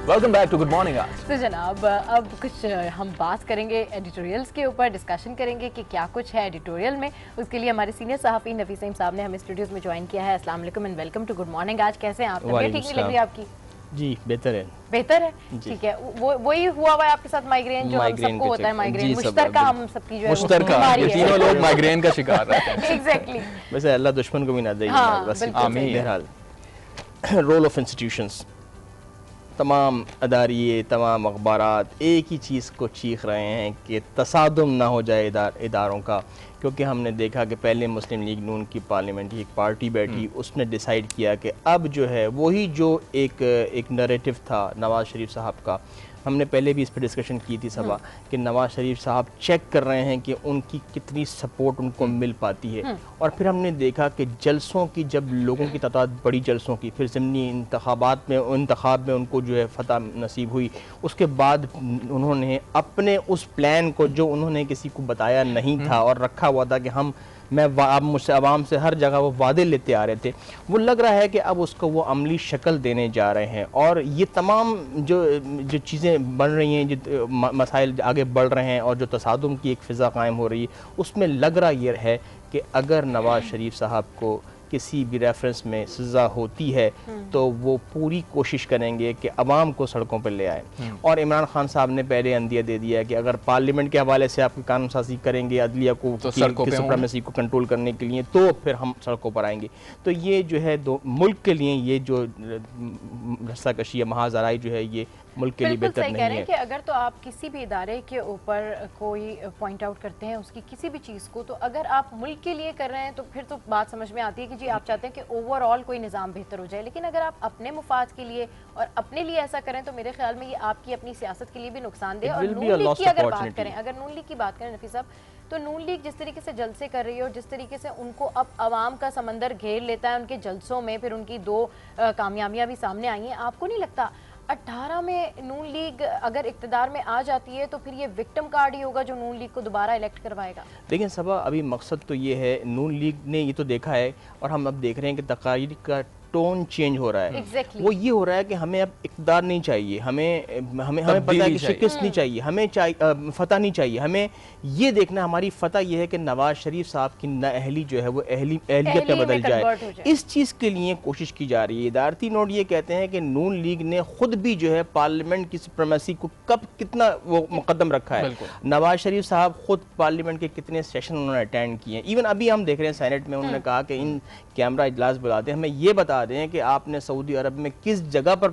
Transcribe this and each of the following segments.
Welcome back to good morning Aaj. तो जनाब अब कुछ हम बात करेंगे एडिटोरियल्स के ऊपर, डिस्कशन करेंगे कि क्या कुछ है एडिटोरियल में। उसके लिए हमारे सीनियर सहाफ़ी नफीस सईद साहब ने हमें स्टूडियोज में ज्वाइन किया है। अस्सलाम वालेकुम and welcome to good morning आज। कैसे हैं आप? तबीयत ठीक नहीं लग रही आपकी? जी बेहतर है। बेहतर है, ठीक है। वही हुआ हुआ है आपके साथ माइग्रेन, जो हम सबको होता है माइग्रेन, मुश्तरका हम सबकी जो है मुश्तरका, ये तीनों लोग माइग्रेन का शिकार रहते हैं। एग्जैक्टली। वैसे अल्लाह दुश्मन को भी ना दे। आमीन। बहरहाल रोल ऑफ इंस्टीट्यूशंस, तमाम अदारिये, तमाम अखबारात एक ही चीज़ को चीख रहे हैं कि तसादुम ना हो जाए इदारों का, क्योंकि हमने देखा कि पहले मुस्लिम लीग नून की पार्लियामेंट्री एक पार्टी बैठी, उसने डिसाइड किया कि अब जो है वही जो एक नरेटिव था नवाज़ शरीफ साहब का, हमने पहले भी इस पर डिस्कशन की थी सभा, कि नवाज़ शरीफ साहब चेक कर रहे हैं कि उनकी कितनी सपोर्ट उनको मिल पाती है। और फिर हमने देखा कि जलसों की, जब लोगों की तादाद बड़ी जलसों की, फिर ज़मनी इंतखाब में उनको जो है फतह नसीब हुई, उसके बाद उन्होंने अपने उस प्लान को, जो उन्होंने किसी को बताया नहीं था और रखा हुआ था कि मुझसे आवाम से हर जगह वो वादे लेते आ रहे थे, वो लग रहा है कि अब उसको वो अमली शक्ल देने जा रहे हैं। और ये तमाम जो चीज़ें बन रही हैं, जो मसाइल आगे बढ़ रहे हैं और जो तसादुम की एक फ़िज़ा कायम हो रही है, उसमें लग रहा ये है कि अगर नवाज़ शरीफ साहब को किसी भी रेफरेंस में सज़ा होती है तो वो पूरी कोशिश करेंगे कि अवाम को सड़कों पर ले आए। और इमरान खान साहब ने पहले अंदिया दे दिया है कि अगर पार्लियामेंट के हवाले से आप कानून साजी करेंगे अदलिया को, तो सुप्रीमेसी को कंट्रोल करने के लिए, तो फिर हम सड़कों पर आएंगे। तो ये जो है मुल्क के लिए ये जो रस्साकशी या महाजराई जो है ये मुल्क के लिए बेहतर नहीं है। कि अगर तो आप किसी भी इदारे के ऊपर कोई पॉइंट आउट करते हैं उसकी किसी भी चीज़ को, तो अगर आप मुल्क के लिए कर रहे हैं तो फिर तो बात समझ में आती है कि जी आप चाहते हैं कि ओवरऑल कोई निज़ाम बेहतर हो जाए। लेकिन अगर आप अपने मुफाद के लिए और अपने लिए ऐसा करें तो मेरे ख्याल में ये आपकी अपनी सियासत के लिए भी नुकसानदेह। और नून लीग की अगर बात करें, नफीस साहब, तो नून लीग जिस तरीके से जलसे कर रही है और जिस तरीके से उनको अब आवाम का समंदर घेर लेता है उनके जलसों में, फिर उनकी 2 कामयाबियां भी सामने आई हैं, आपको नहीं लगता 18 में नून लीग अगर इक़्तिदार में आ जाती है तो फिर ये विक्टिम कार्ड ही होगा जो नून लीग को दोबारा इलेक्ट करवाएगा? देखिए सबा, अभी मकसद तो ये है, नून लीग ने ये तो देखा है और हम अब देख रहे हैं कि तकारीर का टोन चेंज हो रहा है। वो ये हो रहा है कि हमें अब इक़्तिदार नहीं चाहिए, हमें पता है कि शिकस्त नहीं चाहिए, हमें फतह नहीं चाहिए, हमें ये देखना, हमारी फतह ये है कि नवाज शरीफ साहब की नाअहली जो है वो अहलियत में बदल जाए। इस चीज़ के लिए कोशिश की जा रही है। इदारती नोट ये कहते हैं कि नून लीग ने खुद भी जो है पार्लियामेंट की सुप्रीमेसी को कब कितना वो मुकदम रखा है। नवाज शरीफ साहब खुद पार्लियामेंट के कितने सेशन उन्होंने अटेंड किए हैं। इवन अभी हम देख रहे हैं सेनेट में उन्होंने कहा कि इन कैमरा इजलास बुलाते हैं, हमें ये बता दें कि आपने सऊदी अरब में किस जगह पर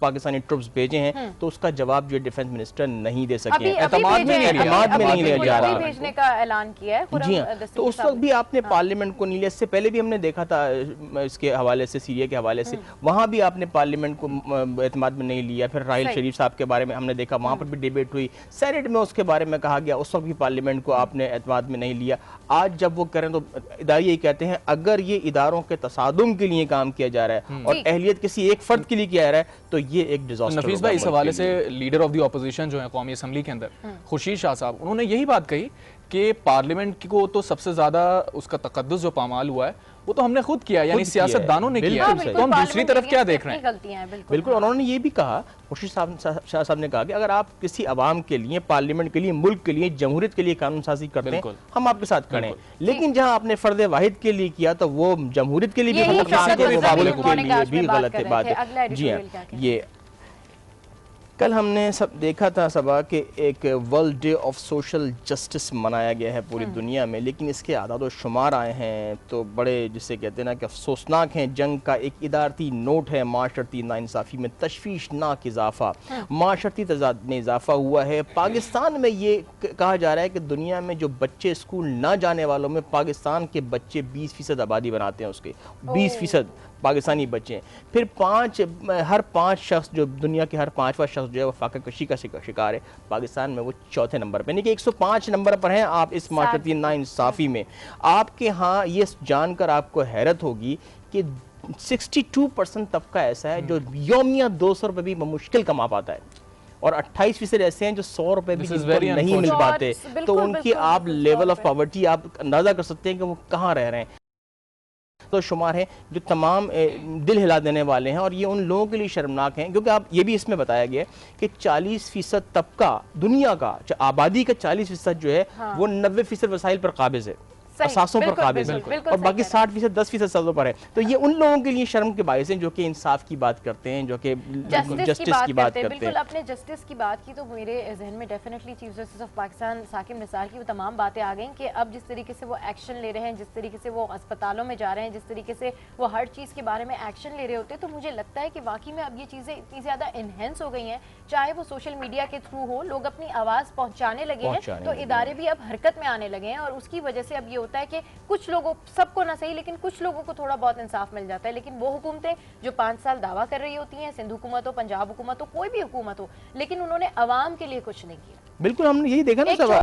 पाकिस्तानी ट्रुप्स भेजे हैं, तो उसका जवाब जो डिफेंस मिनिस्टर नहीं दे सके, एतमाद में नहीं लिया जा रहा, भेजने का ऐलान किया है। जी हाँ, तो उस वक्त भी आपने पार्लियामेंट को नहीं लिया। इससे पहले भी हमने देखा था इसके हवाले से, सीरिया के हवाले से, वहाँ भी आपने पार्लियामेंट को एतमाद में नहीं लिया। फिर राहिल शरीफ साहब के बारे में हमने देखा, वहाँ पर भी डिबेट हुई, सेनेट में उसके बारे में कहा गया, उस वक्त भी पार्लियामेंट को आपने एतमाद में नहीं लिया। आज जब वो करें तो इदारे यही कहते हैं, अगर ये इदारों के तसादुम के लिए काम किया जा रहा है और अहलियत किसी एक फर्द के लिए किया जा रहा है तो ये एक डिजास्टर। नफीस भाई, इस हवाले से लीडर ऑफ द ऑपोजिशन जो है कौमी असम्बली के अंदर, खुर्शीद शाह साहब, उन्होंने यही बात कही कि पार्लियामेंट को तो सबसे ज्यादा उसका तकद्दुस जो पामाल हुआ है वो तो हमने खुद किया, यानी सियासतदानों ने किया, तो हम दूसरी तरफ क्या देख रहे हैं? बिल्कुल। उन्होंने ये भी कहा, खुर्शीद शाह साहब ने कहा कि अगर आप किसी अवाम के लिए, पार्लियामेंट के लिए, मुल्क के लिए, जमहूरियत के लिए कानून साजी करते हैं, हम आपके साथ खड़े हैं। लेकिन जहां आपने फर्द वाहिद के लिए किया तो वो जमहूरियत के लिए भी गलत बात है। जी हाँ, ये कल हमने सब देखा था सबा कि एक world day of social justice मनाया गया है पूरी दुनिया में, लेकिन इसके आदाद व शुमार आए हैं तो बड़े, जिसे कहते हैं ना कि अफसोसनाक हैं। जंग का एक इदारती नोट है, माशरती नाइंसाफ़ी में तशवीशनाक इजाफा, माशरती तजाद में इजाफा हुआ है। पाकिस्तान में ये कहा जा रहा है कि दुनिया में जो बच्चे स्कूल ना जाने वालों में पाकिस्तान के बच्चे 20% आबादी बनाते हैं, उसके 20% पाकिस्तानी बच्चे हैं। फिर हर 5 शख्स, जो दुनिया के हर 5वां शख्स जो है वो फाका कशी का शिकार है, पाकिस्तान में वो 4थे नंबर पर, यानी कि 105 नंबर पर हैं आप इस माशरती नाइंसाफ़ी में। आपके यहाँ ये जानकर आपको हैरत होगी कि 62% तबका ऐसा है जो यौमिया 200 रुपये भी मुश्किल कमा पाता है और 28% ऐसे हैं जो 100 रुपये भी नहीं मिल पाते। तो उनकी आप लेवल ऑफ पॉवर्टी आप अंदाज़ा कर सकते हैं कि वो कहाँ रह रहे हैं। तो शुमार हैं जो तमाम दिल हिला देने वाले हैं, और ये उन लोगों के लिए शर्मनाक हैं क्योंकि आप ये भी इसमें बताया गया है कि 40% तबका दुनिया का, आबादी का 40% जो है वो 90% वसाइल पर काबिज है, असासों पर काबिज है, और बाकी 60% 10% सालों पर है। तो ये उन लोगों के लिए शर्म के बायस हैं जो कि इंसाफ की बात करते हैं, जो कि जस्टिस की बात करते हैं। बिल्कुल, अपने जस्टिस की बात की तो मेरे जहन में definitely chief justice of Pakistan Saqib Nisar की वो तमाम बातें आ गई कि अब जिस तरीके से वो एक्शन ले रहे हैं, जिस तरीके से वो अस्पतालों में जा रहे हैं, जिस तरीके से वो हर चीज़ के बारे में एक्शन ले रहे होते हैं, तो मुझे लगता है कि वाकई में अब ये चीज़ें इतनी ज़्यादा इन्हेंस हो गई हैं, चाहे वो सोशल मीडिया के थ्रू हो, लोग अपनी आवाज़ पहुँचाने लगे हैं, तो इदारे भी अब हरकत में आने लगे हैं, और उसकी वजह से अब ये होता है कि कुछ लोगों, सबको ना सही लेकिन कुछ लोगों को थोड़ा बहुत इंसाफ मिल जाता है। लेकिन वो हुकूमतें जो 5 साल दावा कर रही होती हैं, सिंध हुकूमत हो, पंजाब हुकूमत हो, कोई भी हुकूमत हो, लेकिन उन्होंने अवाम के लिए कुछ नहीं किया। बिल्कुल, हमने यही देखा ना सब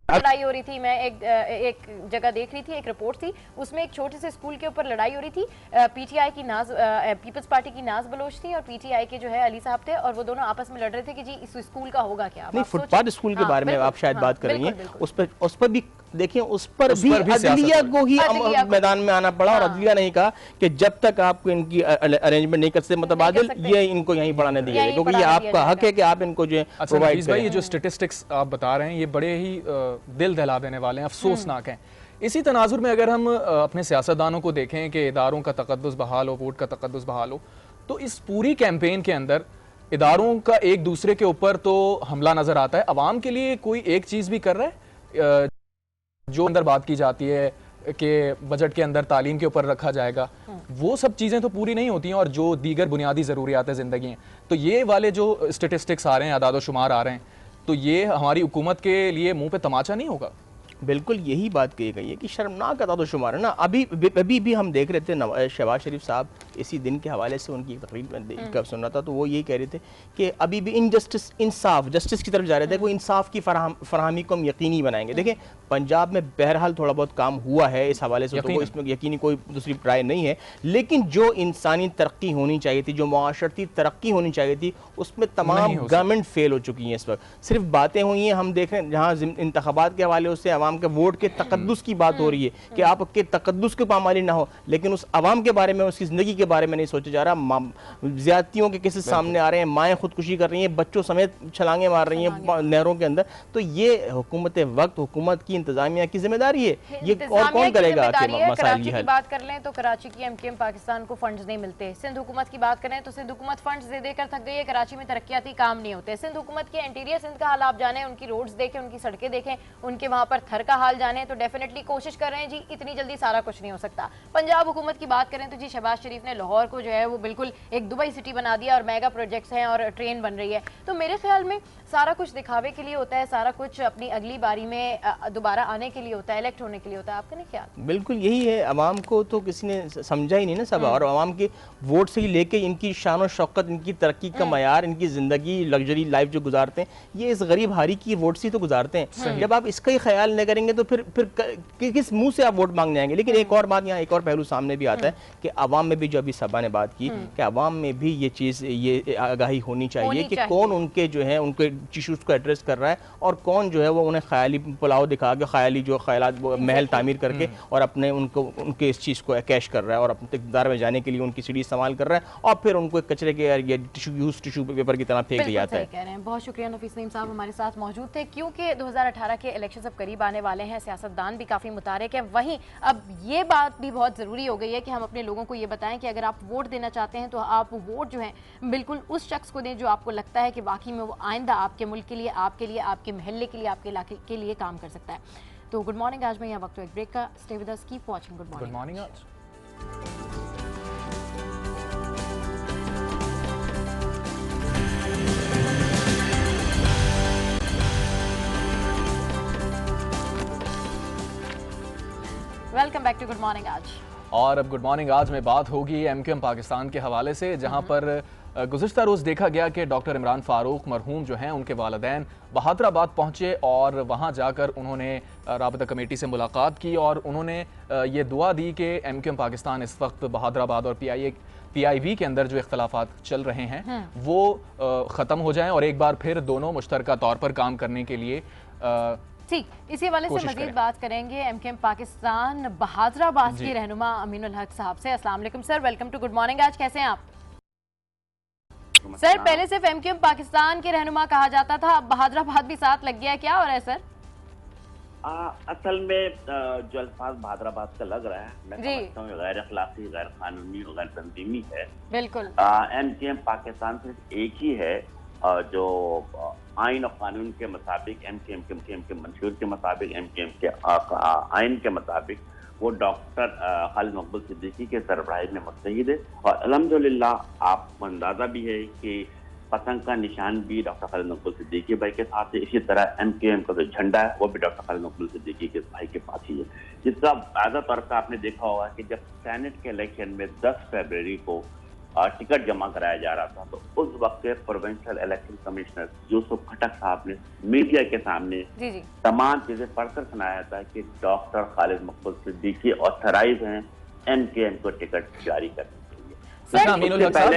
लड़ाई हो रही थी, मैं एक जगह देख रही थी, एक रिपोर्ट थी, उसमें एक छोटे से स्कूल के ऊपर लड़ाई हो रही थी। पीटीआई की पीपल्स पार्टी की नाज बलोच थी और पीटीआई के जो है अली साहब थे, और वो दोनों आपस में लड़ रहे थे कि जी इस स्कूल का होगा क्या। नहीं, फुटपाथ स्कूल के बारे में आप शायद बात कर रही हैं, उस पर भी देखिए, उस पर भी अदलिया को ही मैदान में आना पड़ा, और अदलिया नहीं कहा कि जब तक आपको इनकी अरेंजमेंट नहीं कर सकते मुतबादिल, ये इनको यहीं पढ़ाने दिया, क्योंकि ये आपका हक है कि आप इनको जो प्रोवाइड करें। ये जो स्टेटिस्टिक्स आप बता रहे हैं ये बड़े ही दिल दहला देने वाले हैं, अफसोसनाक हैं। इसी तनाजुर में अगर हम अपने सियासतदानों को देखें कि इदारों का तकद्दुस बहाल हो, वोट का तकद्दुस बहाल हो, तो इस पूरी कैंपेन के अंदर इदारों का एक दूसरे के ऊपर तो हमला नजर आता है। अवाम के लिए कोई एक चीज़ भी कर रहा है, जो अंदर बात की जाती है कि बजट के अंदर तालीम के ऊपर रखा जाएगा, वो सब चीज़ें तो पूरी नहीं होती हैं, और जो दीगर बुनियादी ज़रूरियात ज़िंदगी हैं, तो ये वाले जो स्टेटिस्टिक्स आ रहे हैं, आदाद शुमार आ रहे हैं, तो ये हमारी हुकूमत के लिए मुंह पे तमाचा नहीं होगा? बिल्कुल यही बात कही गई है कि शर्मनाक आदाद शुमार है ना। अभी भी हम देख रहे थे शहबाज शरीफ साहब, इसी दिन के हवाले से उनकी तकरीर में सुन रहा था, तो वो यही कह रहे थे कि अभी भी इनजस्टिस, इंसाफ, जस्टिस की तरफ जा रहे थे, कोई इंसाफ की फराहमी को हम यकीनी बनाएंगे। देखिए, पंजाब में बहरहाल थोड़ा बहुत काम हुआ है इस हवाले से, तो वो इसमें यकीनी कोई दूसरी राय नहीं है, लेकिन जो इंसानी तरक्की होनी चाहिए थी, जो मुआशरती तरक्की होनी चाहिए थी, उसमें तमाम गवर्नमेंट फेल हो चुकी हैं। इस वक्त सिर्फ बातें हुई हैं, हम देख रहे हैं जहाँ इंतखाबात के हवाले से आवाम के वोट के तकद्दुस की बात हो रही है कि आपके तकद्दुस की पामाली ना हो, लेकिन उस आवाम के बारे में, उसकी ज़िंदगी के बारे में नहीं सोचा जा रहा। ज़्यादतियों के केसेस सामने आ रहे हैं, माएँ खुदकुशी कर रही हैं, बच्चों समेत छलांगे मार रही हैं नहरों के अंदर। तो ये हुकूमत वक्त, हुकूमत की इंतजामिया की जिम्मेदारी है, ये और कौन करेगा? कराची की बात कर लें तो कराची की एमकेएम पाकिस्तान को फंड्स नहीं मिलते। सिंध हुकूमत की बात करें तो सिंध हुकूमत फंड्स दे देकर थक गई है, कराची में तरक्याती काम नहीं होते। सिंध हुकूमत के इंटीरियर सिंध का हाल आप जाने, उनकी रोड्स देखें, उनकी सड़कें देखें, उनके वहाँ पर थर का हाल जाने, तो डेफिनेटली कोशिश कर रहे हैं जी, इतनी जल्दी सारा कुछ नहीं हो सकता। पंजाब हुकूमत की बात करें तो जी शहबाज शरीफ ने लाहौर को जो है वो बिल्कुल एक दुबई सिटी बना दिया, और मेगा प्रोजेक्ट्स हैं और ट्रेन बन रही है। तो मेरे ख्याल में सारा कुछ दिखावे के लिए होता है, सारा कुछ अपनी अगली बारी में दोबारा आने के लिए होता है, इलेक्ट होने के लिए होता है। आपका नहीं ख्याल? बिल्कुल यही है, अवाम को तो किसी ने समझा ही नहीं ना सब, और अवाम के वोट से ही लेके इनकी शान और शौकत, इनकी तरक्की का मयार, इनकी ज़िंदगी, लग्जरी लाइफ जो गुजारते हैं, ये इस गरीब हारी की वोट से ही तो गुजारते हैं। जब आप इसका ही ख्याल नहीं करेंगे तो फिर किस मुंह से आप वोट मांगने आएंगे। लेकिन एक और बात, यहाँ एक और पहलू सामने भी आता है कि अवाम में भी, जो अभी सबा ने बात की, कि अवाम में भी ये चीज़, ये आगाही होनी चाहिए कि कौन उनके जो है उनके इशूज़ को एड्रेस कर रहा है, और कौन जो है वो उन्हें ख्याली पुलाव दिखा के, ख्याली जो ख्यालात महल तामीर करके और अपने उनके इस चीज़ को कैश कर रहा है, और अपने इक़्तिदार में जाने के लिए उनकी सीढ़ी इस्तेमाल कर रहा है, और फिर उनको एक कचरे के टिश्यू पेपर की तरह फेंक दिया जाता है। कह रहे हैं। बहुत शुक्रिया नफीस नईम साहब हमारे साथ मौजूद थे। क्योंकि 2018 के इलेक्शन अब करीब आने वाले हैं, सियासतदान भी काफ़ी मुतारिक है, वहीं अब ये बात भी बहुत ज़रूरी हो गई है कि हम अपने लोगों को ये बताएं कि अगर आप वोट देना चाहते हैं तो आप वोट जो है बिल्कुल उस शख्स को दें जो आपको लगता है कि वाकई में वो आइंदा आपके मुल्क के लिए, आपके महल्ले के लिए, आपके इलाके के लिए काम कर सकता है। तो गुड मॉर्निंग आज में यहाँ वक्त एक ब्रेक का, stay with us, keep watching good morning Aaj. Welcome back to good morning Aaj. और अब गुड मॉर्निंग आज में बात होगी एमकेएम पाकिस्तान के हवाले से, जहां पर गुज़िश्ता रोज़ देखा गया कि डॉक्टर इमरान फारूक मरहूम जो हैं उनके वालिदैन बहादुराबाद पहुंचे, और वहां जाकर उन्होंने राबता कमेटी से मुलाकात की, और उन्होंने ये दुआ दी कि एमकेएम पाकिस्तान इस वक्त बहादुराबाद और PIV के अंदर जो इख्तलाफात चल रहे हैं वो ख़त्म हो जाएं, और एक बार फिर दोनों मुश्तरका तौर पर काम करने के लिए ठीक, इसी हवाले से कोशिश मजीद करें। बात करेंगे एमकेएम पाकिस्तान बहादुराबाद के रहनुमा अमीनुल हक साहब से। अस्सलाम वालेकुम sir, welcome to good morning. आज कैसे हैं आप? सर, पहले सिर्फ एमकेएम पाकिस्तान के रहनुमा कहा जाता था, अब बहादुराबाद भी साथ लग गया, क्या हो रहा है सर? असल में जो अल्फाज बहादुराबाद का लग रहा है, मैं जी। समझता हूँ गैर अखलाकी, गैर कानूनी और गैर तंजीमी है। बिल्कुल। एमकेएम पाकिस्तान सिर्फ एक ही है जो आइन और कानून के मुताबिक, एमकेएम के मंशूर के मुताबिक, एमकेएम के आइन के मुताबिक वो डॉक्टर खालिद मकबूल सिद्दीकी के सरबराही में मुत्तहिद है। और अल्हम्दुलिल्लाह आपको अंदाजा भी है कि पतंग का निशान भी डॉक्टर खालिद मकबूल सिद्दीकी भाई के साथ है। इसी तरह एमकेएम का जो झंडा है वो भी डॉक्टर खालिद मकबूल सिद्दीकी के भाई के पास ही है। जिसका आधा तौर पर आपने देखा होगा कि जब सेनेट के इलेक्शन में 10 फरवरी को टिकट जमा कराया जा रहा था, तो उस वक्त के प्रोविंशियल इलेक्शन कमिश्नर यूसुफ खटक साहब ने मीडिया के सामने जी जी। तमाम चीजें पढ़कर सुनाया था कि डॉक्टर खालिद मकबूल सिद्दीकी ऑथराइज हैं एमकेएम को टिकट जारी करने के लिए। सर, अमीनुल उससे हक साहब,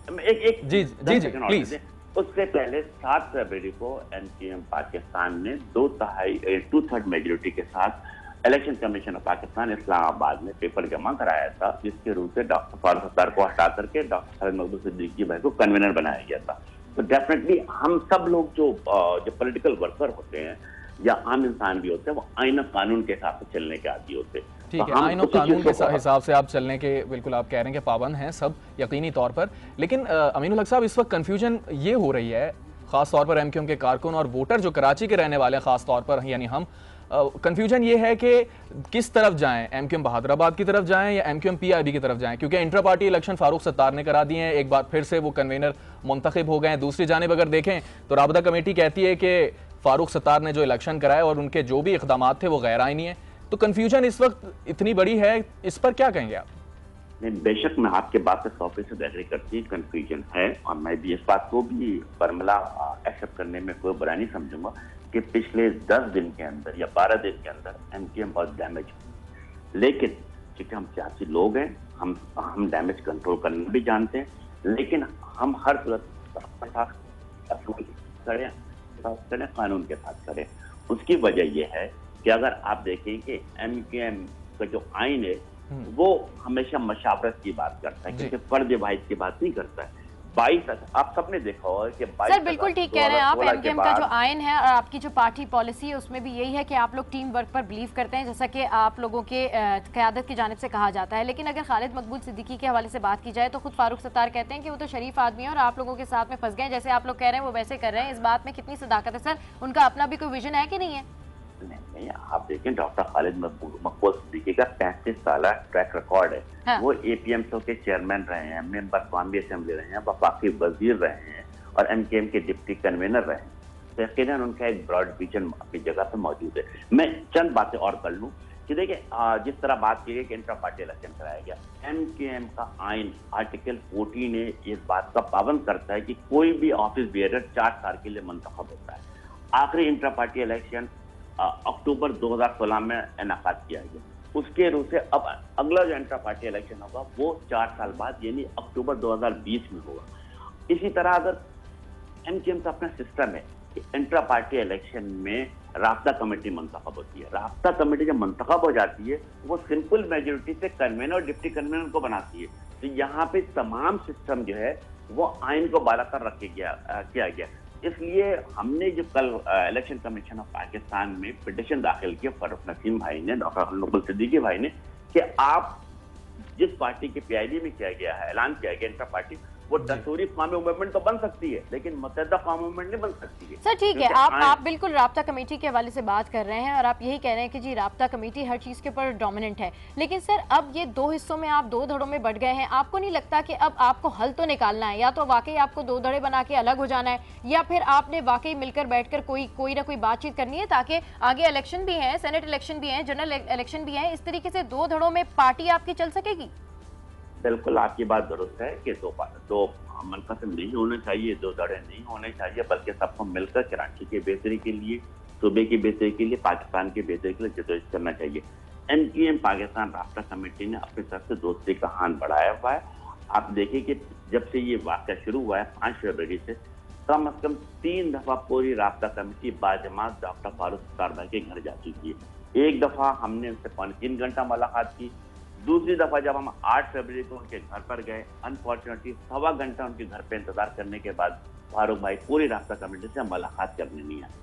पहले एक जी, 10 जी, सेकंड और प्लीज। दीजिए। उससे पहले 7 फरवरी को एमकेएम पाकिस्तान ने 2/3 मेजोरिटी के साथ election commission of Pakistan Islamabad में पेपर जमा कराया था, जिसके रूप से डॉक्टर फारूक सत्तार को हटा करके डॉक्टर खालिद मकबूल सिद्दीकी भाई को कन्वीनर बनाया गया था। तो डेफिनेटली हम सब लोग जो पॉलिटिकल वर्कर होते हैं या आम इंसान भी होते हैं, वो आइन और कानून के हिसाब से चलने के आदी होते हैं। ठीक तो है, हम आइन और उसी कानून चीज़ के को हिसाब से आप चलने के बिल्कुल आप कह रहे हैं कि पाबंद हैं सब यकीनी तौर पर। लेकिन अमीनुल हक साहब, इस वक्त कन्फ्यूजन ये हो रही है खास तौर पर एमकेएम के कारकुन और वोटर जो कराची के रहने वाले हैं खास तौर पर, यानी हम, कंफ्यूजन ये है कि किस तरफ जाएं, एमकेएम बहादुराबाद की तरफ जाएं या एमकेएम पीआईबी की तरफ जाएं, क्योंकि inter party election Farooq Sattar ने करा दिए हैं, एक बार फिर से वो कन्वीनर मुंतखब हो गए हैं। दूसरी जानिब अगर देखें तो राबता कमेटी कहती है कि फारूक सत्तार ने जो इलेक्शन कराए और उनके जो भी इकदाम थे वो गैर आईनी है। तो कन्फ्यूजन इस वक्त इतनी बड़ी है, इस पर क्या कहेंगे आप? नहीं, बेशक मैं आपके बात से 100% एग्री करती हूँ, कंफ्यूजन है। और मैं भी इस बात को भी बर्मला एक्सेप्ट करने में कोई बुरा नहीं समझूंगा कि पिछले 10 दिन के अंदर या 12 दिन के अंदर एमकेएम बहुत डैमेज हुई। लेकिन क्योंकि हम सियासी लोग हैं, हम डैमेज कंट्रोल करना भी जानते हैं, लेकिन हम हर सूरत करें, कानून के साथ करें। उसकी वजह यह है कि अगर आप देखें कि एमकेएम का जो आइन है वो हमेशा मशावरत की बात करता है, क्योंकि पर्दे वाहिद की बात नहीं करता है। 22 आप सबने देखा होगा कि 22 सर बिल्कुल ठीक कह रहे हैं आप। एमकेएम का जो आइन है और आपकी जो पार्टी पॉलिसी है उसमें भी यही है कि आप लोग टीम वर्क पर बिलीव करते हैं, जैसा कि आप लोगों के क़यादत की जानिब से कहा जाता है। लेकिन अगर खालिद मकबूल सिद्दीकी के हवाले से बात की जाए तो खुद फारूक सत्तार कहते हैं कि वो तो शरीफ आदमी है और आप लोगों के साथ में फंस गए, जैसे आप लोग कह रहे हैं वो वैसे कर रहे हैं। इस बात में कितनी सदाकत है सर? उनका अपना भी कोई विजन है कि नहीं है? नहीं, आप देखें डॉक्टर खालिद मकबूल सिद्दीकी का 35 साल ट्रैक रिकॉर्ड है। हाँ। वो एपीएमसी के चेयरमैन रहे हैं, मेंबर कौमी असेंबली रहे हैं, वफाकी वजीर रहे हैं और एमकेएम के डिप्टी कन्वीनर रहे हैं। तो यकीनन उनका एक ब्रॉड विजन अपनी जगह पे मौजूद है। मैं चंद बातें और कर लूँ कि देखिए, जिस तरह बात की गई कि इंटर पार्टी इलेक्शन कराया गया, एमकेएम का आइन आर्टिकल 14 ने इस बात का पाबंद करता है कि कोई भी ऑफिस बेयरर 4 साल के लिए मुंतखब होता है। आखिरी इंटर पार्टी इलेक्शन अक्टूबर 2016 में इनेकाद किया गया। उसके रूप से अब अगला जो इंटर पार्टी इलेक्शन होगा वो 4 साल बाद यानी अक्टूबर 2020 में होगा। इसी तरह अगर एमकेएम का अपना सिस्टम है कि इंटर पार्टी इलेक्शन में राब्ता कमेटी मुंतखब होती है। राब्ता कमेटी जब मुंतखब हो जाती है वो सिंपल मेजोरिटी से कन्वीनर और डिप्टी कन्वीनर को बनाती है। तो यहाँ पे तमाम सिस्टम जो है वो आइन को बालातर रख किया गया। इसलिए हमने जो कल इलेक्शन कमीशन ऑफ पाकिस्तान में पिटिशन दाखिल किया फरूक नसीम भाई ने, डॉक्टर खालिद मकबूल सिद्दीकी भाई ने, कि आप जिस पार्टी के पीआईबी में किया गया है, ऐलान किया गया इंटर पार्टी, वो दस्तूरी कौमी मूवमेंट तो बन सकती है लेकिन मुत्तहिदा कौमी मूवमेंट नहीं बन सकती है। सर ठीक है, आप बिल्कुल राब्ता कमेटी के हवाले से बात कर रहे हैं और आप यही कह रहे हैं कि जी राब्ता कमेटी हर चीज़ के ऊपर डोमिनेंट है। लेकिन सर अब ये 2 हिस्सों में आप 2 धड़ों में बट गए हैं। आपको नहीं लगता कि अब आपको हल तो निकालना है, या तो वाकई आपको 2 धड़े बना के अलग हो जाना है, या फिर आपने वाकई मिलकर बैठकर कोई ना कोई बातचीत करनी है ताकि आगे इलेक्शन भी है, सेनेट इलेक्शन भी है, जनरल इलेक्शन भी है, इस तरीके से 2 धड़ों में पार्टी आपकी चल सकेगी? बिल्कुल आपकी बात दुरुस्त है कि दो मुनक़सिम नहीं होने चाहिए, 2 धड़े नहीं होने चाहिए, बल्कि सबको मिलकर कराची की बेहतरी के लिए, सूबे की बेहतरी के लिए, पाकिस्तान की बेहतरी के लिए जदोजहद करना चाहिए। एमकेएम पाकिस्तान राब्ता कमेटी ने अपनी तरफ से दोस्ती का हाथ बढ़ाया हुआ है। आप देखिए कि जब से ये वाक़या शुरू हुआ है 5 फरवरी से, कम 3 दफा पूरी राब्ता कमेटी बाजमात डॉक्टर फारूक सत्तार भाई के घर जा चुकी है। एक दफा हमने उनसे 3 घंटा मुलाकात की, दूसरी दफा जब हम 8 फरवरी को उनके घर पर गए, अनफॉर्चुनेटली 1.25 घंटा उनके घर पे इंतजार करने के बाद फारूक भाई पूरी राब्ता कमेटी से मुलाकात करने नहीं आए।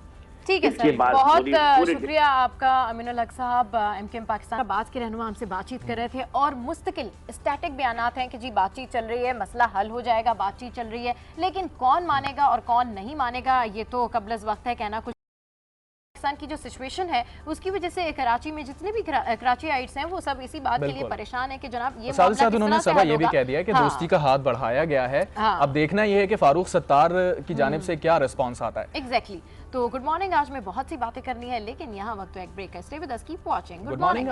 ठीक है इसके सर, बाद बहुत शुक्रिया आपका अमीनुल हक साहब। एमकेएम पाकिस्तान बात के रहनुमा हमसे बातचीत कर रहे थे और मुस्तकिल स्टैटिक बयानात हैं कि जी बातचीत चल रही है, मसला हल हो जाएगा, बातचीत चल रही है, लेकिन कौन मानेगा और कौन नहीं मानेगा ये तो कबल वक्त है कहना। कुछ पाकिस्तान की जो सिचुएशन है उसकी वजह से कराची में जितने भी कराचीइट्स हैं वो सब इसी बात के लिए परेशान है कि जनाब ये साथ साथ उन्होंने सभा ये भी कह दिया कि दोस्ती का हाथ बढ़ाया गया है। अब देखना ये है कि फारूक सत्तार की जानिब से क्या रिस्पॉन्स आता है। एग्जैक्टली। तो गुड मॉर्निंग आज में बहुत सी बातें करनी है, लेकिन यहाँ वक्त तो एक ब्रेक है। Stay with us, keep watching good morning.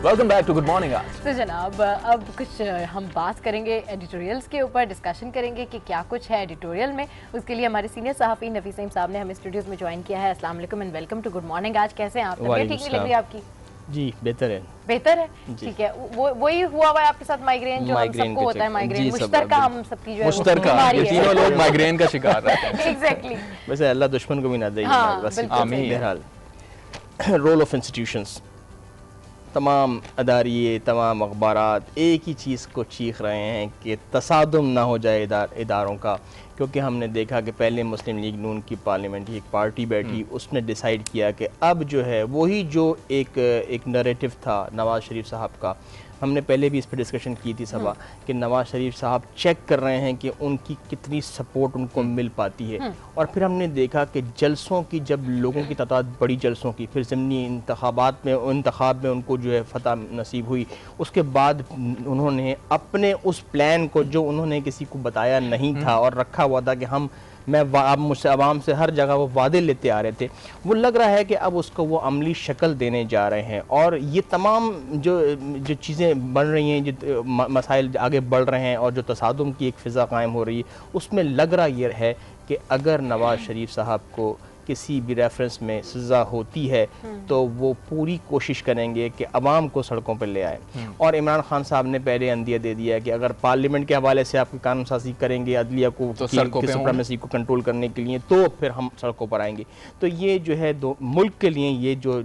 Welcome back to good morning Aaj. तो जनाब अब कुछ हम बात करेंगे एडिटोरियल्स के ऊपर, डिस्कशन करेंगे कि क्या कुछ है एडिटोरियल में। उसके लिए हमारे सीनियर सहाफ़ी नफीस सईद साहब ने हमें स्टूडियोज में ज्वाइन किया है। अस्सलाम वालेकुम and welcome to good morning आज। कैसे हैं आप? तबीयत ठीक नहीं लग रही आपकी? जी बेहतर है। बेहतर है, ठीक है। वही हुआ हुआ है आपके साथ माइग्रेन जो हम सबको होता है, माइग्रेन मुश्तरका हम सबकी जो है मुश्तरका, ये तीनों लोग माइग्रेन का शिकार रहते हैं। एग्जैक्टली। वैसे अल्लाह दुश्मन को भी ना दे। बहरहाल रोल ऑफ इंस्टीट्यूशंस, तमाम अदारिये, तमाम अखबारात एक ही चीज़ को चीख रहे हैं कि तसादुम ना हो जाए इदारों का, क्योंकि हमने देखा कि पहले मुस्लिम लीग नून की पार्लियामेंट्री एक पार्टी बैठी, उसने डिसाइड किया कि अब जो है वही जो एक नरेटिव था नवाज़ शरीफ साहब का, हमने पहले भी इस पर डिस्कशन की थी सभा, कि नवाज़ शरीफ साहब चेक कर रहे हैं कि उनकी कितनी सपोर्ट उनको मिल पाती है। और फिर हमने देखा कि जलसों की, जब लोगों की तादाद बड़ी जलसों की, फिर ज़मीनी इंतखाब में उनको जो है फतह नसीब हुई, उसके बाद उन्होंने अपने उस प्लान को जो उन्होंने किसी को बताया नहीं था और रखा हुआ था कि आप मुझसे आवाम से हर जगह वो वादे लेते आ रहे थे, वो लग रहा है कि अब उसको वो अमली शक्ल देने जा रहे हैं। और ये तमाम जो चीज़ें बन रही हैं, जो मसाइल आगे बढ़ रहे हैं और जो तसादुम की एक फ़िज़ा कायम हो रही है, उसमें लग रहा ये है कि अगर नवाज़ शरीफ साहब को किसी भी रेफरेंस में सज़ा होती है तो वो पूरी कोशिश करेंगे कि अवाम को सड़कों पर ले आए। और इमरान खान साहब ने पहले अंदिया दे दिया है कि अगर पार्लियामेंट के हवाले से आप कानून साजी करेंगे अदलिया को तो सुप्रीमेसी को कंट्रोल करने के लिए, तो फिर हम सड़कों पर आएंगे। तो ये जो है मुल्क के लिए ये जो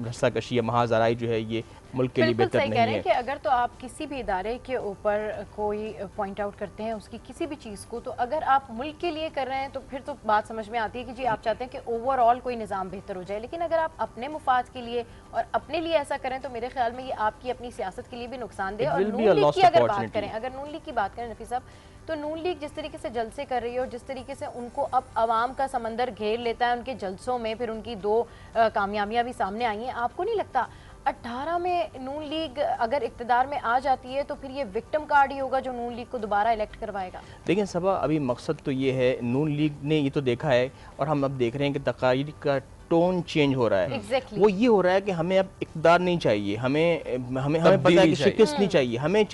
रस्साकशी या महाजराई जो है ये मुल्क के लिए बेहतर नहीं है। कि अगर तो आप किसी भी इदारे के ऊपर कोई पॉइंट आउट करते हैं उसकी किसी भी चीज़ को, तो अगर आप मुल्क के लिए कर रहे हैं तो फिर तो बात समझ में आती है कि जी आप चाहते हैं कि ओवरऑल कोई निज़ाम बेहतर हो जाए। लेकिन अगर आप अपने मुफाद के लिए और अपने लिए ऐसा करें तो मेरे ख्याल में ये आपकी अपनी सियासत के लिए भी नुकसानदेह। और नून लीग की अगर बात करें, अगर नून लीग की बात करें नफीस साहब, तो नून लीग जिस तरीके से जलसे कर रही है और जिस तरीके से उनको अब आवाम का समंदर घेर लेता है उनके जलसों में, फिर उनकी 2 कामयाबियां भी सामने आई हैं, आपको नहीं लगता 18 में नून लीग अगर इक्तदार में आ जाती है तो फिर ये विक्टिम कार्ड ही होगा जो नून लीग को दोबारा इलेक्ट करवाएगा? लेकिन सबा अभी मकसद तो ये है, नून लीग ने ये तो देखा है और हम अब देख रहे हैं कि तकारीर का टोन चेंज हो रहा है। exactly. वो ये हो रहा है कि हमें अब इक़्तिदार नहीं चाहिए, हमें पता है कि शिकस्त नहीं चाहिए, हमें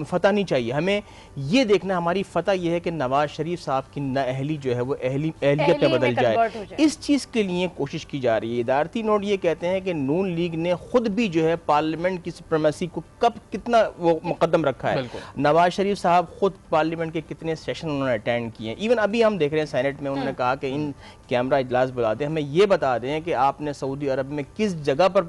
फतह नहीं चाहिए, हमें ये देखना हमारी फतह ये है कि नवाज शरीफ साहब की नाअहली जो है वो अहलियत में बदल जाए। इस चीज़ के लिए कोशिश की जा रही है। इदारती नोट ये कहते हैं कि नून लीग ने खुद भी जो है पार्लियामेंट की सुप्रीमेसी को कब कितना वो मुकदम रखा है। नवाज शरीफ साहब खुद पार्लियामेंट के कितने सेशन उन्होंने अटेंड किए हैं। इवन अभी हम देख रहे हैं सेनेट में उन्होंने कहा कि इन कैमरा इजलास बुलाते हैं, हमें ये बता दें कि आपने सऊदी अरब में किस जगह पर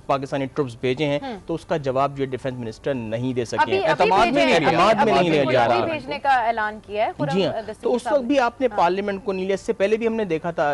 पाकिस्तानी ट्रुप्स भेजे हैं, तो उसका जवाब जो डिफेंस मिनिस्टर नहीं दे सके, एतमाद में नहीं लिया जा रहा भेजने का ऐलान किया है। जी हाँ, तो उस वक्त भी आपने पार्लियामेंट को नहीं लिया। इससे पहले भी हमने देखा था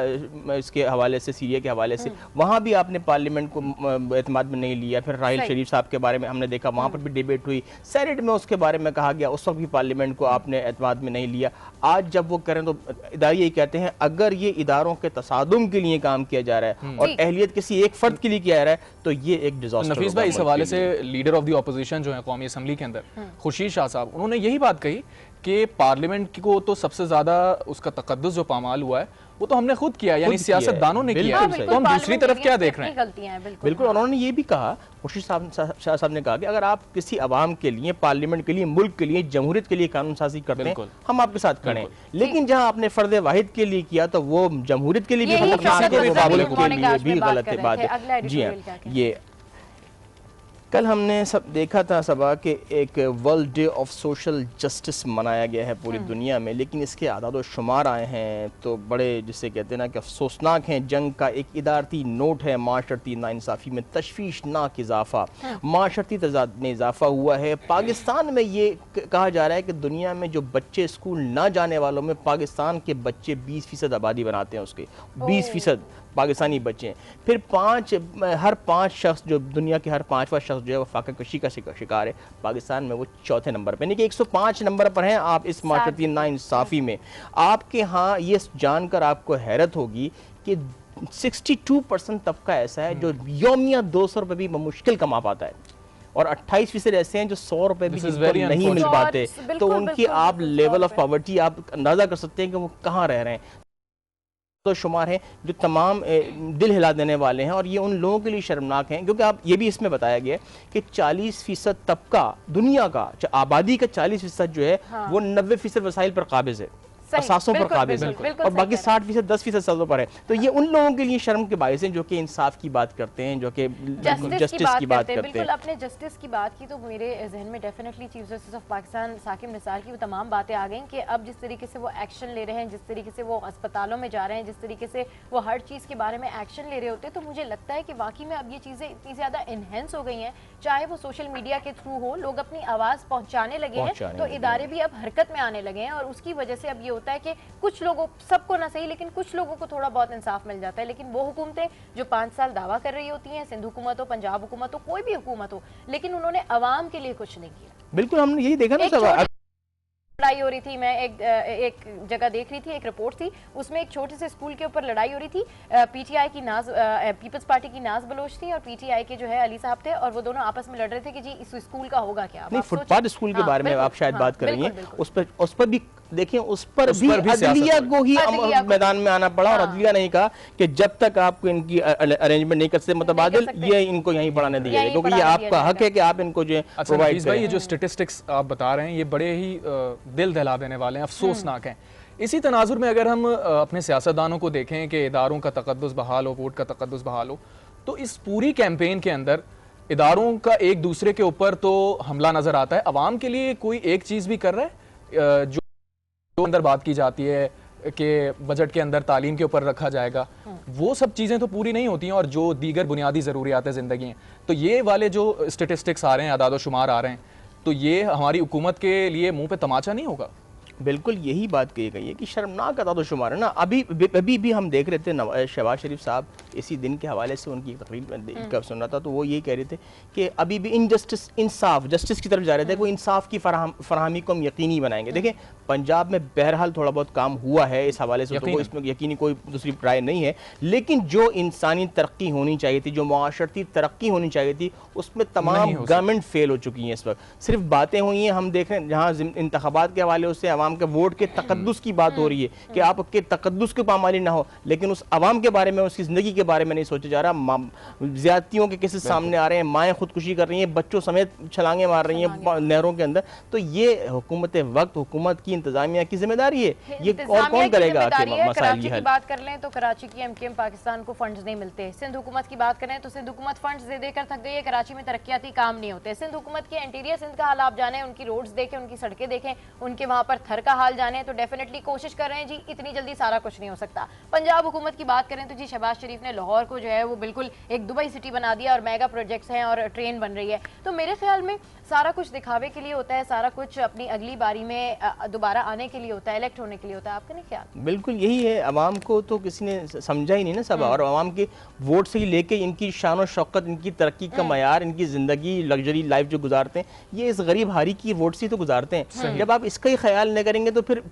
इसके हवाले से, सीरिया के हवाले से, वहां भी आपने पार्लियामेंट को एतमाद में नहीं लिया। फिर राहिल शरीफ साहब के बारे में हमने देखा, वहां पर भी डिबेट हुई, सेनेट में उसके बारे में कहा गया, उस वक्त भी पार्लियामेंट को आपने एतमाद में नहीं लिया। आज जब वो करें तो इदारे यही कहते हैं अगर ये इदारों के तसादुम के लिए काम किया जा रहा है और अहलियत किसी एक फर्द के लिए किया जा रहा है तो ये एक डिजास्टर। नफीस भाई, इस हवाले से लीडर ऑफ द ऑपोजिशन जो है कौमी असम्बली के अंदर खुर्शीद शाह साहब, उन्होंने यही बात कही कि पार्लियामेंट को तो सबसे ज्यादा उसका तकद्दुस जो पामाल हुआ है वो तो हमने खुद किया, यानी सियासतदानों ने किया, तो हम दूसरी तरफ क्या देख रहे हैं? बिल्कुल। उन्होंने ये भी कहा, खुर्शीद शाह साहब ने कहा कि अगर आप किसी अवाम के लिए, पार्लियामेंट के लिए, मुल्क के लिए, जमहूरियत के लिए कानून साजी करते हैं, हम आपके साथ खड़े हैं। लेकिन जहां आपने फर्द वाहिद के लिए किया तो वो जमहूरियत के लिए भी गलत है, बात है। जी हाँ, ये कल हमने सब देखा था सबा कि एक world day of social justice मनाया गया है पूरी दुनिया में, लेकिन इसके आदाद शुमार आए हैं तो बड़े जिसे कहते हैं ना कि अफसोसनाक हैं। जंग का एक इदारती नोट है, माशरती नाइंसाफ़ी में तशवीशनाक इजाफा, माशरती तजाद में इजाफा हुआ है। पाकिस्तान में ये कहा जा रहा है कि दुनिया में जो बच्चे स्कूल ना जाने वालों में पाकिस्तान के बच्चे 20% आबादी बनाते हैं, उसके 20% पाकिस्तानी बच्चे हैं। फिर हर पाँच शख्स, जो दुनिया के हर पाँचवा शख्स जो है वो फाका कशी का शिकार है, पाकिस्तान में वो चौथे नंबर पर, यानी कि 105 नंबर पर हैं आप इस माशरती नाइंसाफ़ी में। आपके यहाँ ये जानकर आपको हैरत होगी कि 62% तबका ऐसा है जो यौमिया 200 रुपये भी मुश्किल कमा पाता है, और 28% ऐसे हैं जो 100 रुपये भी जिनको नहीं मिल पाते। तो उनकी आप लेवल ऑफ पॉवर्टी आप अंदाज़ा कर सकते हैं कि वो कहाँ रह रहे हैं। तो शुमार हैं जो तमाम दिल हिला देने वाले हैं, और ये उन लोगों के लिए शर्मनाक हैं क्योंकि आप ये भी इसमें बताया गया है कि 40% तबका दुनिया का आबादी का 40% जो है वो 90% वसाइल पर काबिज है, असासों पर काबिज है, और बाकी 60% 10% सदों पर है। तो ये उन लोगों के लिए शर्म के बायस हैं जो कि इंसाफ की बात करते हैं, जो कि जस्टिस की बात करते हैं। बिल्कुल, आपने जस्टिस की बात की तो मेरे जहन में definitely chief justice of Pakistan Saqib Nisar की वो तमाम बातें आ गई कि अब जिस तरीके से वो एक्शन ले रहे हैं, जिस तरीके से वो अस्पतालों में जा रहे हैं, जिस तरीके से वो हर चीज़ के बारे में एक्शन ले रहे होते हैं, तो मुझे लगता है कि वाकई में अब ये चीज़ें इतनी ज़्यादा इन्हेंस हो गई हैं, चाहे वो सोशल मीडिया के थ्रू हो, लोग अपनी आवाज़ पहुँचाने लगे हैं, तो इदारे भी अब हरकत में आने लगे हैं, और उसकी वजह से अब ये होता है कि कुछ लोगों, सबको ना सही लेकिन कुछ लोगों को थोड़ा बहुत इंसाफ मिल जाता है। लेकिन वो हुकूमतें जो 5 साल दावा कर रही होती हैं, सिंध हुकूमत हो, पंजाब हुकूमत हो, कोई भी हुकूमत हो, लेकिन उन्होंने अवाम के लिए कुछ नहीं किया। बिल्कुल, हमने यही देखा ना सब लड़ाई हो रही थी। मैं एक जगह देख रही थी, एक रिपोर्ट थी, उसमें एक छोटे से स्कूल के ऊपर लड़ाई हो रही थी। पीटीआई की पीपल्स पार्टी की नाज बलोच थी और पीटीआई के जो है अली साहब थे, और वो दोनों आपस में लड़ रहे थे कि जी इस स्कूल का होगा क्या। नहीं, फुटपाथ स्कूल के बारे में आप शायद बात कर रही हैं, उस पर भी देखिए, उस पर भी अदलिया को ही मैदान में आना पड़ा, और अदलिया ने कहा कि जब तक आपको इनकी अरेंजमेंट नहीं कर सकते मुतबादिल, ये इनको यहीं पढ़ाने दिया जाए, क्योंकि ये आपका हक है कि आप इनको जो प्रोवाइड करें। ये जो स्टेटिस्टिक्स आप बता रहे हैं ये बड़े ही दिल दहला देने वाले हैं, अफसोसनाक हैं। इसी तनाजुर में अगर हम अपने सियासतदानों को देखें कि इदारों का तकद्दुस बहाल हो, वोट का तकद्दुस बहाल हो, तो इस पूरी कैंपेन के अंदर इदारों का एक दूसरे के ऊपर तो हमला नजर आता है। अवाम के लिए कोई एक चीज़ भी कर रहा है, जो अंदर बात की जाती है कि बजट के अंदर तालीम के ऊपर रखा जाएगा, वो सब चीज़ें तो पूरी नहीं होती हैं, और जो दीगर बुनियादी ज़रूरियात ज़िंदगी हैं, तो ये वाले जो स्टेटिस्टिक्स आ रहे हैं, आदाद शुमार आ रहे हैं, तो ये हमारी हुकूमत के लिए मुंह पे तमाचा नहीं होगा? बिल्कुल यही बात कही गई है कि शर्मनाक आदाद शुमार है ना। अभी भी हम देख रहे थे शहबाज शरीफ साहब इसी दिन के हवाले से उनकी तकरीर का सुन रहा था, तो वो यही कह रहे थे कि अभी भी इंसाफ जस्टिस की तरफ जा रहे थे, कोई इंसाफ की फराहमी को हम यकीनी बनाएंगे। देखें, पंजाब में बहरहाल थोड़ा बहुत काम हुआ है इस हवाले से, तो वो इसमें यकीनी कोई दूसरी राय नहीं है, लेकिन जो इंसानी तरक्की होनी चाहिए थी, जो मुआशरती तरक्की होनी चाहिए थी, उसमें तमाम गवर्नमेंट फेल हो चुकी हैं। इस वक्त सिर्फ बातें हुई हैं, हम देख रहे हैं जहाँ इंतखाबात के हवाले से अवाम के वोट के तकद्दुस की बात हो रही है कि आपके तकद्दुस की पामाली ना हो, लेकिन उस अवाम के बारे में, उसकी ज़िंदगी के बारे में नहीं सोचा जा रहा। ज़्यादतियों के केसेस सामने आ रहे हैं, माएँ खुदकुशी कर रही हैं, बच्चों समेत छलांगे मार रही हैं नहरों के अंदर। तो ये हुकूमत वक्त, हुकूमत की इंतजामिया की जिम्मेदारी है, ये और कौन करेगा? कराची की बात कर लें तो कराची की एमकेएम पाकिस्तान को फंड्स नहीं मिलते। सिंध हुकूमत की बात करें तो सिंध हुकूमत फंड्स दे देकर थक गई है, कराची में तरक्याती काम नहीं होते। सिंध हुकूमत के इंटीरियर सिंध का हाल आप जाने, उनकी रोड्स देखें, उनकी सड़कें देखें, उनके वहाँ पर थर का हाल जाने, तो डेफिनेटली कोशिश कर रहे हैं जी, इतनी जल्दी सारा कुछ नहीं हो सकता। पंजाब हुकूमत की बात करें तो जी शहबाज शरीफ ने लाहौर को जो है वो बिल्कुल एक दुबई सिटी बना दिया, और मेगा प्रोजेक्ट्स हैं और ट्रेन बन रही है। तो मेरे ख्याल में सारा कुछ दिखावे के लिए होता है, सारा कुछ अपनी अगली बारी में दोबारा आने के लिए होता है, इलेक्ट होने के लिए होता है। आपका नहीं ख्याल? बिल्कुल यही है, अवाम को तो किसी ने समझा ही नहीं ना सब, और अवाम के वोट से ही लेके इनकी शान और शौकत, इनकी तरक्की का मयार, इनकी ज़िंदगी, लग्जरी लाइफ जो गुजारते हैं, ये इस गरीब हारी की वोट से ही तो गुजारते हैं। जब आप इसका ही ख्याल नहीं करेंगे तो फिर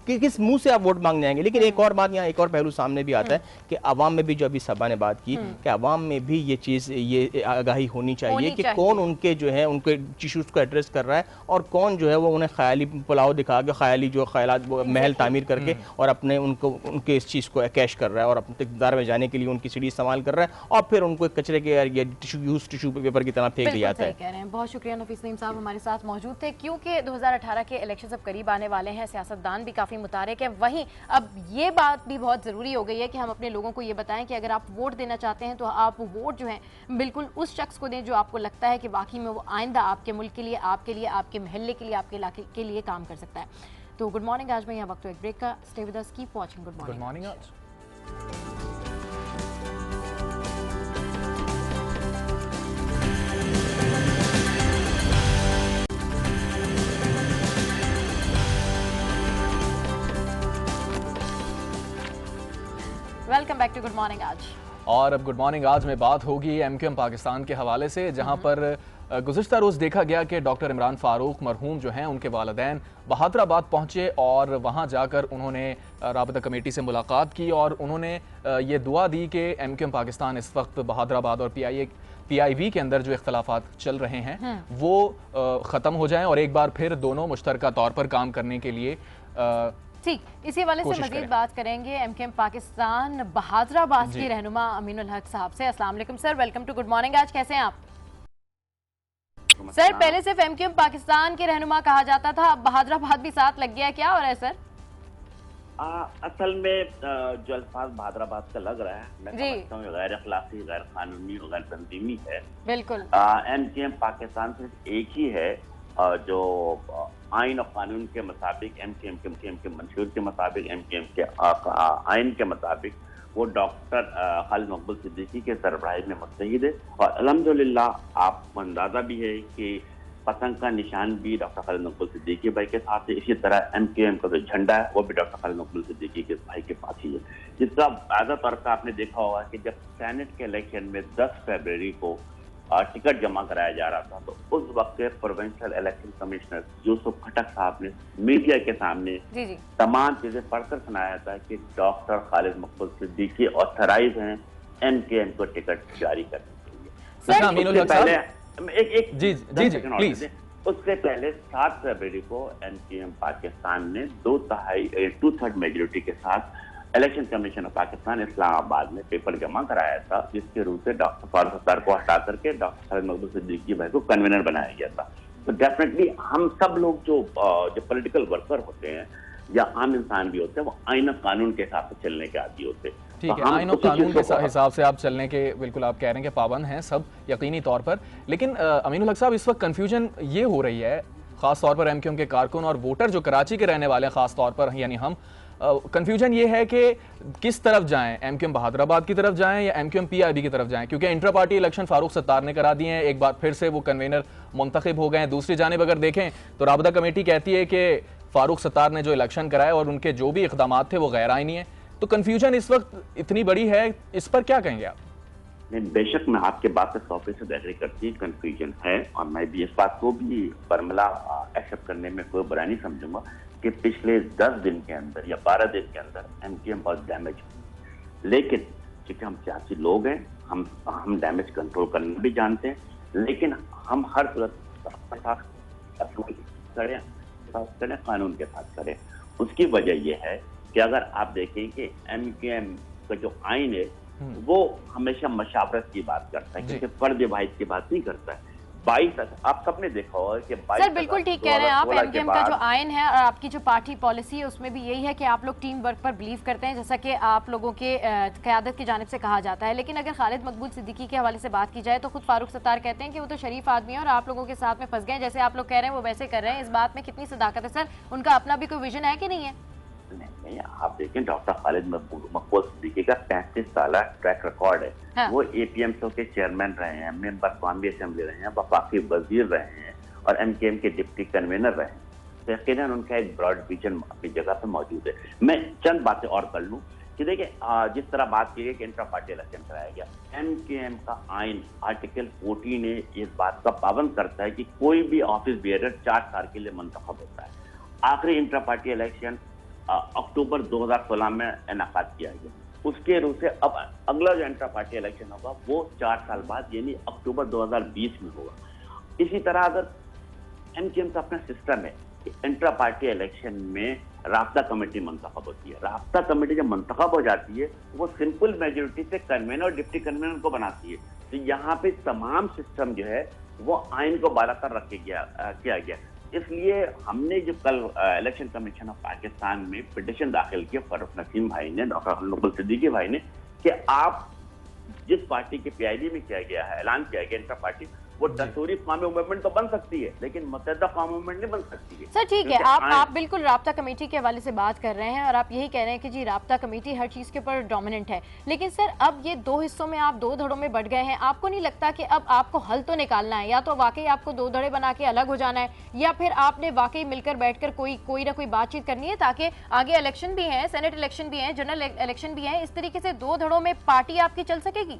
किस मुंह से आप वोट मांगने आएंगे? लेकिन एक और बात, यहाँ एक और पहलू सामने भी आता है कि अवाम में भी, जो अभी सभा ने बात की, कि अवाम में भी ये चीज़, ये आगाही होनी चाहिए कि कौन उनके जो है उनके इशूज़ को एड्रेस कर रहा है, और कौन जो है वो उन्हें ख्याली पुलाव दिखा के, ख्याली जो ख्यालात महल तामीर करके और अपने उनके इस चीज़ को कैश कर रहा है, और अपने इक़्तिदार में जाने के लिए उनकी सीढ़ी इस्तेमाल कर रहा है, और फिर उनको एक कचरे के टिश्यू पेपर की तरह फेंक दिया जाता है। बहुत शुक्रिया नफीस नईम साहब हमारे साथ मौजूद थे, क्योंकि 2018 के इलेक्शन अब करीब आने आने वाले हैं, सियासतदान भी काफ़ी मुतारिक है। वहीं अब ये बात भी बहुत ज़रूरी हो गई है कि हम अपने लोगों को ये बताएं कि अगर आप वोट देना चाहते हैं तो आप वोट जो है बिल्कुल उस शख्स को दें जो आपको लगता है कि वाकई में वो आइंदा आपके मुल्क के लिए, आपके महल्ले के लिए, आपके इलाके के लिए काम कर सकता है। तो गुड मॉर्निंग आज में यहाँ वक्त एक ब्रेक का, stay with us, keep watching good morning Aaj. Welcome back to good morning Aaj. और अब गुड मॉर्निंग आज में बात होगी एमक्यूएम पाकिस्तान के हवाले से, जहां पर गुज़िश्ता रोज़ देखा गया कि डॉक्टर इमरान फारूक मरहूम जो हैं उनके वालिदैन बहादराबाद पहुंचे और वहां जाकर उन्होंने राबता कमेटी से मुलाकात की और उन्होंने ये दुआ दी कि एमक्यूएम पाकिस्तान इस वक्त बहादराबाद और PIV के अंदर जो इख्तलाफात चल रहे हैं वो ख़त्म हो जाएं और एक बार फिर दोनों मुश्तरका तौर पर काम करने के लिए ठीक, इसी हवाले से मजीद बात करेंगे एमक्यूएम पाकिस्तान बहादराबाद के रहनुमा अमीनुल हक साहब से। अस्सलाम वालेकुम sir, welcome to good morning आज, कैसे हैं आप? सर पहले सिर्फ एमक्यूएम पाकिस्तान के रहनुमा कहा जाता था, अब बहादराबाद भी साथ लग गया, क्या हो रहा है सर? असल में जो अल्फाज बहादराबाद का लग रहा है, मैं समझता हूँ गैर अखलाकी, गैर कानूनी और गैर तंजीमी है। बिल्कुल। एमक्यूएम पाकिस्तान सिर्फ एक ही है जो आइन और कानून के मुताबिक, एमक्यूएम के मंशूर के मुताबिक, एमक्यूएम के आइन के मुताबिक वो डॉक्टर खालिद मकबूल सिद्दीकी के सरबराही में मुत्तहिद है। और अल्हम्दुलिल्लाह आपको अंदाजा भी है कि पतंग का निशान भी डॉक्टर खालिद मकबूल सिद्दीकी भाई के साथ है। इसी तरह एमक्यूएम का जो झंडा है वो भी डॉक्टर खालिद मकबूल सिद्दीकी के भाई के पास ही है। जिसका आधा तौर पर आपने देखा होगा कि जब सेनेट के इलेक्शन में 10 फरवरी को टिकट जमा कराया जा रहा था तो उस वक्त के प्रोविंशियल इलेक्शन कमिश्नर यूसुफ खटक साहब ने मीडिया के सामने तमाम चीजें पढ़कर सुनाया था कि डॉक्टर खालिद मकबूल सिद्दीकी ऑथराइज हैं एमक्यूएम को टिकट जारी करने के लिए। उससे पहले 7 फरवरी को एमक्यूएम पाकिस्तान ने 2/3 मेजोरिटी के साथ election commission of Pakistan Islamabad में पेपर जमा कराया था, जिसके रूप से डॉक्टर फारूक सत्तार को हटा करके डॉक्टर खालिद मकबूल सिद्दीकी भाई को कन्वीनर बनाया गया था। तो डेफिनेटली हम सब लोग जो पॉलिटिकल वर्कर होते हैं या आम इंसान भी होते हैं वो आइन और कानून के हिसाब से चलने के आदी होते हैं। ठीक है, आइन और कानून के हिसाब से आप चलने के बिल्कुल आप कह रहे हैं कि पाबंद हैं सब यकीनी तौर पर। लेकिन अमीनुल हक साहब, इस वक्त कन्फ्यूजन ये हो रही है खास तौर पर एमक्यूएम के कारकुन और वोटर जो कराची के रहने वाले हैं खास तौर पर, यानी हम, कंफ्यूजन ये है कि किस तरफ जाएं, एमक्यूएम बहादराबाद की तरफ जाएं या एमक्यूएम PIB की तरफ जाएं, क्योंकि inter party election Farooq Sattar ने करा दिए हैं, एक बार फिर से वो कन्वीनर मुंतखब हो गए हैं। दूसरी जानिब अगर देखें तो राबता कमेटी कहती है कि फारूक सत्तार ने जो इलेक्शन कराए और उनके जो भी इक़दाम थे वो गैर आईनी है। तो कन्फ्यूजन इस वक्त इतनी बड़ी है, इस पर क्या कहेंगे आप? नहीं, बेशक मैं आपके बात से 100% एग्री करती हूँ, कन्फ्यूजन है और मैं भी इस बात को भी बरमला एक्सेप्ट करने में कोई बुराई नहीं समझूंगा कि पिछले 10 दिन के अंदर या 12 दिन के अंदर एमक्यूएम बहुत डैमेज हुई। लेकिन क्योंकि हम सियासी लोग हैं, हम डैमेज कंट्रोल करना भी जानते हैं, लेकिन हम हर सूरत करें, कानून के साथ करें। उसकी वजह यह है कि अगर आप देखें कि एमक्यूएम का जो आइन है वो हमेशा मशावरत की बात करता है, क्योंकि फर्द वाहिद की बात नहीं करता है। 22 आप सबने देखा होगा कि 22 सर बिल्कुल ठीक कह रहे हैं आप, एमक्यूएम का जो आइन है और आपकी जो पार्टी पॉलिसी है उसमें भी यही है कि आप लोग टीम वर्क पर बिलीव करते हैं, जैसा कि आप लोगों के क़यादत की जानिब से कहा जाता है। लेकिन अगर खालिद मकबूल सिद्दीकी के हवाले से बात की जाए तो खुद फारूक सत्तार कहते हैं कि वो तो शरीफ आदमी है और आप लोगों के साथ में फंस गए, जैसे आप लोग कह रहे हैं वो वैसे कर रहे हैं। इस बात में कितनी सदाकत है सर? उनका अपना भी कोई विजन है कि नहीं है? नहीं, आप देखें डॉक्टर खालिद मकबूल सिद्दीकी का 35 साल ट्रैक रिकॉर्ड है। हाँ। वो APMSO के चेयरमैन रहे हैं, मेंबर कौमी असेंबली रहे हैं, वफाकी वजीर रहे हैं और एमक्यूएम के डिप्टी कन्वीनर रहे हैं। तो यकीनन उनका एक ब्रॉड विजन अपनी जगह पर मौजूद है। मैं चंद बातें और कर लूँ कि देखिए, जिस तरह बात की गई कि इंट्रा पार्टी इलेक्शन कराया गया, एमक्यूएम का आइन आर्टिकल 14 इस बात का पाबंद करता है कि कोई भी ऑफिस बेयरर 4 साल के लिए मुंतखब होता है। आखिरी इंट्रा पार्टी इलेक्शन अक्टूबर 2016 में इनेकाद किया गया। उसके रूप से अब अगला जो इंट्रा पार्टी इलेक्शन होगा वो 4 साल बाद यानी अक्टूबर 2020 में होगा। इसी तरह अगर एमक्यूएम का अपना सिस्टम है कि इंट्रा पार्टी इलेक्शन में राब्ता कमेटी मुंतखब होती है। राब्ता कमेटी जब मुंतखब हो जाती है वो सिंपल मेजोरिटी से कन्वीनर और डिप्टी कन्वीनर को बनाती है। तो यहाँ पे तमाम सिस्टम जो है वो आइन को बालातर रख के किया गया। इसलिए हमने जो कल इलेक्शन कमीशन ऑफ पाकिस्तान में पिटिशन दाखिल किया फरूख नसीम भाई ने, डॉक्टर नकुल सिद्दीकी भाई ने, कि आप जिस पार्टी के पीआईडी में किया गया है, ऐलान किया गया इंटर पार्टी, वो दस्तूरी कौमी मूवमेंट तो बन सकती है लेकिन मुत्तहदा कौमी मूवमेंट नहीं बन सकती है। सर ठीक है, आप बिल्कुल राब्ता कमेटी के हवाले से बात कर रहे हैं और आप यही कह रहे हैं कि जी राब्ता कमेटी हर चीज़ के ऊपर डोमिनेंट है, लेकिन सर अब ये दो हिस्सों में आप दो धड़ों में बढ़ गए हैं। आपको नहीं लगता कि अब आपको हल तो निकालना है, या तो वाकई आपको दो धड़े बना के अलग हो जाना है, या फिर आपने वाकई मिलकर बैठकर कोई ना कोई बातचीत करनी है ताकि आगे इलेक्शन भी है, सेनेट इलेक्शन भी है, जनरल इलेक्शन भी है, इस तरीके से दो धड़ों में पार्टी आपकी चल सकेगी?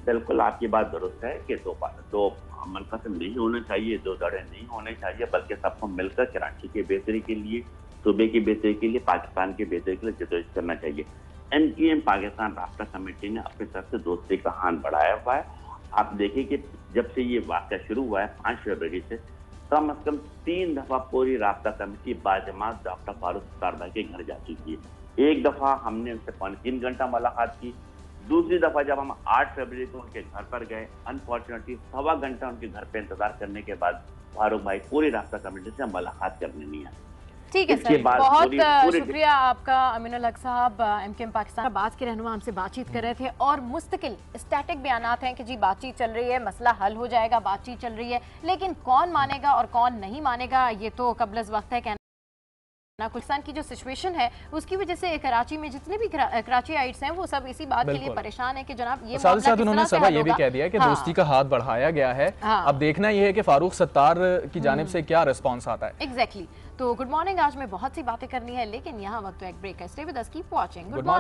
बिल्कुल आपकी बात दुरुस्त है कि दो मुनक़सिम नहीं होने चाहिए, दो धड़े नहीं होने चाहिए, बल्कि सबको मिलकर कराची की बेहतरी के लिए, सूबे की बेहतरी के लिए, पाकिस्तान की बेहतरी के लिए जदोजहद करना चाहिए। एमक्यूएम पाकिस्तान राब्ता कमेटी ने अपनी तरफ से दोस्ती का हाथ बढ़ाया हुआ है। आप देखिए कि जब से ये वाक़या शुरू हुआ है 5 फरवरी से कम 3 दफ़ा पूरी राब्ता कमेटी बाजमात डॉक्टर फारूक सत्तार भाई के घर जा चुकी है। एक दफ़ा हमने उनसे 3 घंटा मुलाकात की, दूसरी दफा जब हम 8 फरवरी को उनके घर पर गए, अनफॉर्चुनेटली 1.25 घंटा उनके घर पे इंतजार करने के बाद फारूक भाई पूरी राब्ता कमेटी से मुलाकात करने नहीं आए। ठीक है सर, बहुत शुक्रिया आपका अमीनुल हक साहब। एमकेएम पाकिस्तान बात के रहनुमा हमसे बातचीत कर रहे थे और मुस्तकिल स्टैटिक बयानात हैं कि जी बातचीत चल रही है, मसला हल हो जाएगा, बातचीत चल रही है, लेकिन कौन मानेगा और कौन नहीं मानेगा ये तो कबल वक्त है कहना। पाकिस्तान की जो सिचुएशन है उसकी वजह से कराची में जितने भी कराचीइट्स हैं वो सब इसी बात के लिए परेशान है कि जनाब ये साथ उन्होंने सभा ये भी कह दिया कि दोस्ती का हाथ बढ़ाया गया है। अब देखना ये है कि फारूक सत्तार की जानिब से क्या रिस्पॉन्स आता है। एग्जैक्टली। तो गुड मॉर्निंग, आज में बहुत सी बातें करनी है लेकिन यहाँ वक्त तो एक ब्रेक है। Stay with us, keep watching good morning.